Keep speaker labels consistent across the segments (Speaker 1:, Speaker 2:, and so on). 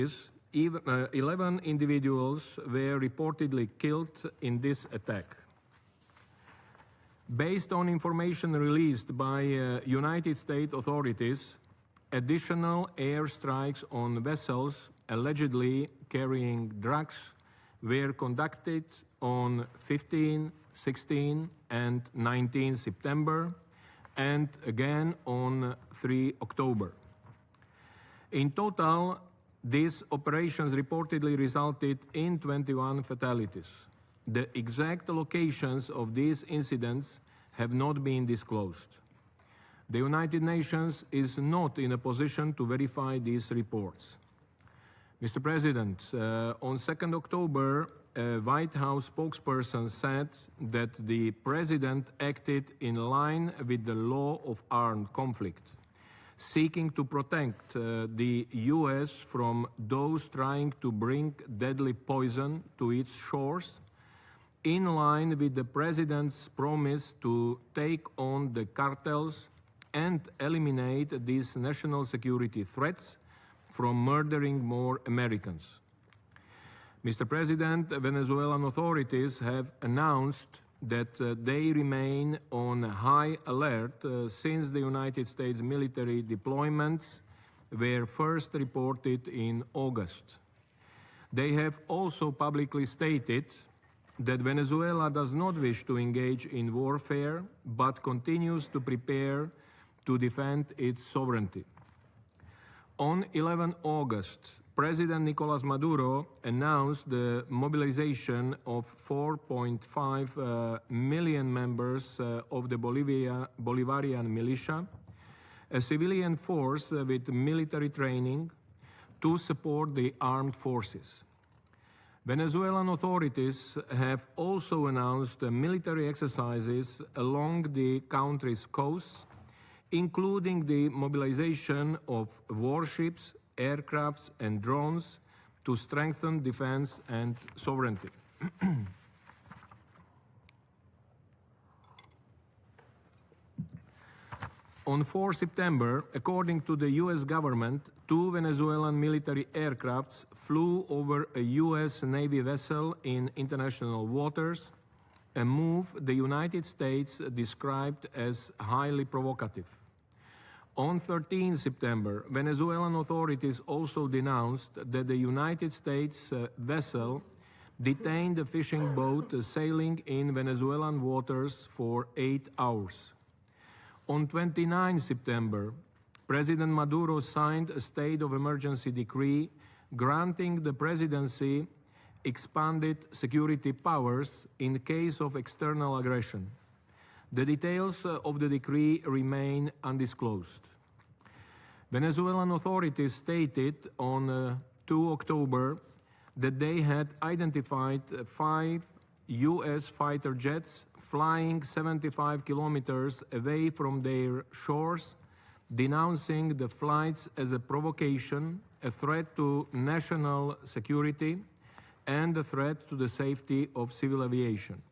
Speaker 1: 11 individuals were reportedly killed in this attack. Based on information released by United States authorities, additional airstrikes on vessels allegedly carrying drugs were conducted on 15, 16, and 19 September, and again on 3 October. In total, these operations reportedly resulted in 21 fatalities. The exact locations of these incidents have not been disclosed. The United Nations is not in a position to verify these reports. Mr. President, on 2nd October, a White House spokesperson said that the President acted in line with the law of armed conflict, seeking to protect the US from those trying to bring deadly poison to its shores, in line with the President's promise to take on the cartels and eliminate these national security threats from murdering more Americans. Mr. President, Venezuelan authorities have announced that they remain on high alert since the United States military deployments were first reported in August. They have also publicly stated that Venezuela does not wish to engage in warfare, but continues to prepare to defend its sovereignty. On 11 August, President Nicolas Maduro announced the mobilization of 4.5 million members of the Bolivarian militia, a civilian force with military training, to support the armed forces. Venezuelan authorities have also announced military exercises along the country's coast, including the mobilization of warships, aircrafts, and drones to strengthen defense and sovereignty. On 4 September, according to the US government, 2 Venezuelan military aircrafts flew over a US Navy vessel in international waters, a move the United States described as highly provocative. On 13 September, Venezuelan authorities also denounced that the United States vessel detained a fishing boat sailing in Venezuelan waters for 8 hours. On 29 September, President Maduro signed a state of emergency decree granting the presidency expanded security powers in case of external aggression. The details of the decree remain undisclosed. Venezuelan authorities stated on 2 October that they had identified 5 US fighter jets flying 75 kilometers away from their shores, denouncing the flights as a provocation, a threat to national security, and a threat to the safety of civil aviation.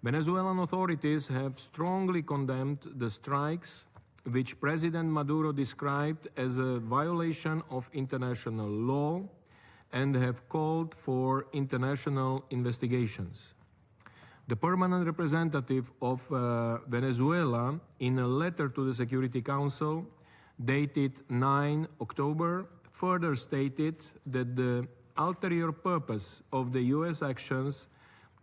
Speaker 1: Venezuelan authorities have strongly condemned the strikes, which President Maduro described as a violation of international law, and have called for international investigations. The permanent representative of Venezuela, in a letter to the Security Council dated 9 October, further stated that the ulterior purpose of the US actions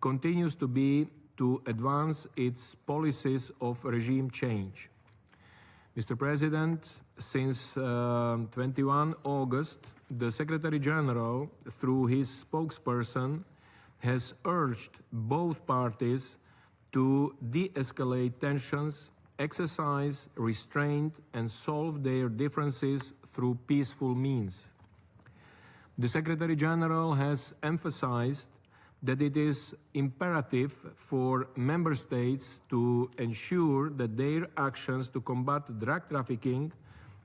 Speaker 1: continues to be to advance its policies of regime change. Mr. President, since 21 August, the Secretary General, through his spokesperson, has urged both parties to de-escalate tensions, exercise restraint, and solve their differences through peaceful means. The Secretary General has emphasized that it is imperative for member states to ensure that their actions to combat drug trafficking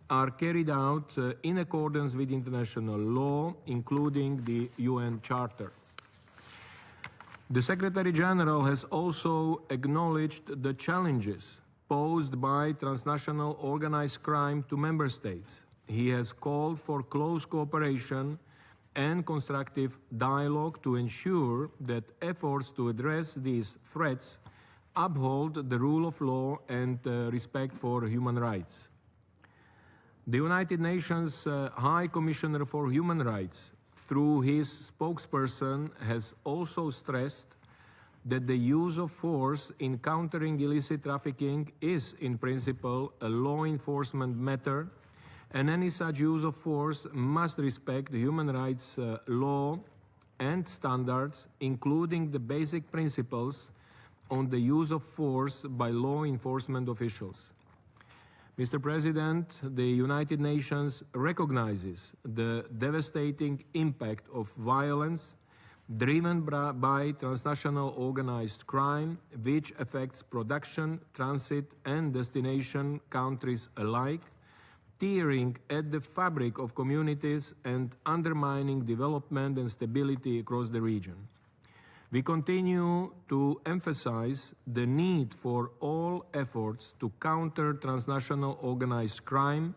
Speaker 1: are carried out in accordance with international law, including the UN Charter. The Secretary General has also acknowledged the challenges posed by transnational organized crime to member states, he has called for close cooperation and constructive dialogue to ensure that efforts to address these threats uphold the rule of law and respect for human rights. The United Nations High Commissioner for Human Rights, through his spokesperson, has also stressed that the use of force in countering illicit trafficking is, in principle, a law enforcement matter, and any such use of force must respect human rights law and standards, including the basic principles on the use of force by law enforcement officials. Mr. President, the United Nations recognizes the devastating impact of violence driven by transnational organized crime, which affects production, transit, and destination countries alike, tearing at the fabric of communities and undermining development and stability across the region. We continue to emphasize the need for all efforts to counter transnational organized crime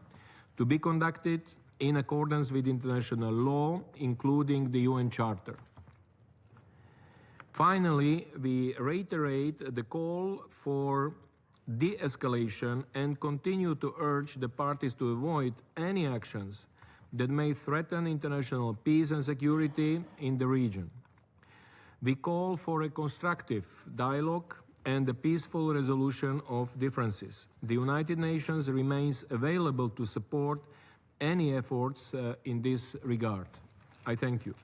Speaker 1: to be conducted in accordance with international law, including the UN Charter. Finally, we reiterate the call for de-escalation and continue to urge the parties to avoid any actions that may threaten international peace and security in the region. We call for a constructive dialogue and a peaceful resolution of differences. The United Nations remains available to support any efforts in this regard. I thank you.